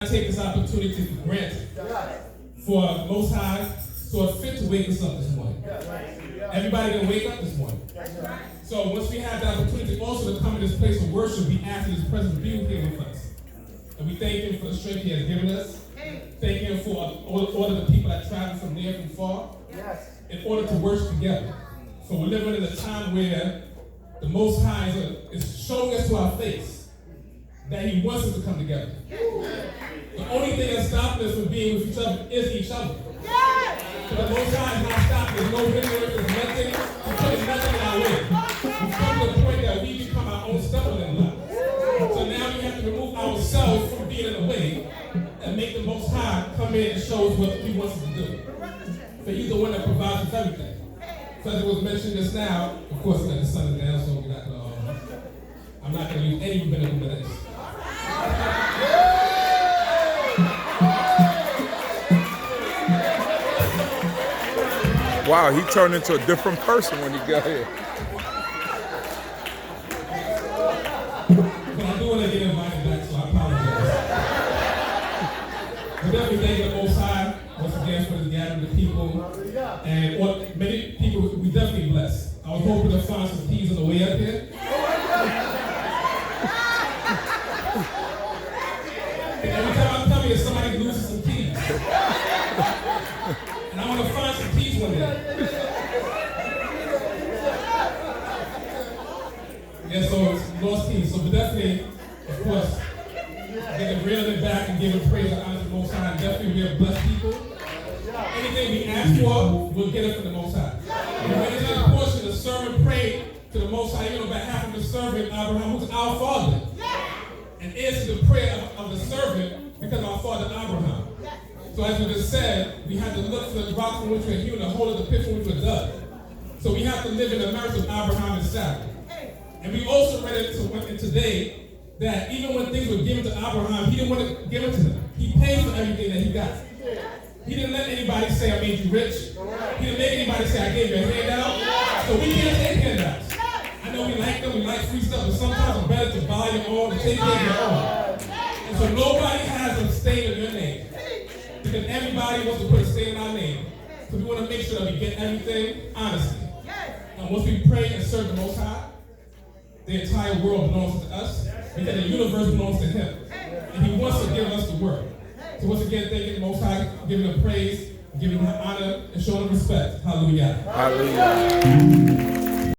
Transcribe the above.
I take this opportunity for granted for Most High saw fit to wake us up this morning. Everybody didn't wake up this morning. So once we have the opportunity also to come in this place of worship, we ask that His presence be here with us. And we thank Him for the strength He has given us. Thank Him for all of the people that travel from near and far in order to worship together. So we're living in a time where the Most High is showing us to our face that He wants us to come together. The only thing that's stopping us from being with each other is each other. So the Most High is not stopping. There's no hindrance. There's nothing. He's putting nothing in our way. We've come to the point that we become our own stumbling block. So now we have to remove ourselves from being in the way and make the Most High come in and show us what He wants us to do. So He's the one that provides us everything. So as it was mentioned just now, of course, the sun is down, so we're not I'm not going to use any rabbinical minutes. Wow, he turned into a different person when he got here. But I do want to get invited back, so I apologize. But definitely thank the Most High once again for the gathering of people. And many people, we definitely blessed. I was hoping to find some keys on the way up here. And every time I come here, somebody loses some keys. And I want to find some keys one day. Yeah, so it's lost keys. So definitely, of course, getting reeling it back and giving praise and honor to the Most High. Definitely we are blessed people. Anything we ask for, we'll get it from the Most High. And when it's in a portion, the servant prayed to the Most High, on behalf of the servant Abraham, who's our father. And answered the prayer of the servant because of our father Abraham. So as we just said, we have to look for the rock from which we're hewn, the hole of the pit from which we're dug. So we have to live in the merits of Abraham and Sarah. And we also read it today that even when things were given to Abraham, he didn't want to give it to them. He paid for everything that he got. He didn't let anybody say, I made you rich. He didn't make anybody say, I gave you a handout. So we can't take handouts. I know we like them, we like free stuff, but sometimes it's better to buy your own and take care of your own. And so nobody has a stain in your name. Because everybody wants to put a stain in our name. So we want to make sure that we get everything honestly. And once we pray and serve the Most High, the entire world belongs to us, because the universe belongs to Him. And He wants to give us the word. So once again, thanking the Most High, giving Him praise, giving Him honor, and showing Him respect. Hallelujah. Hallelujah.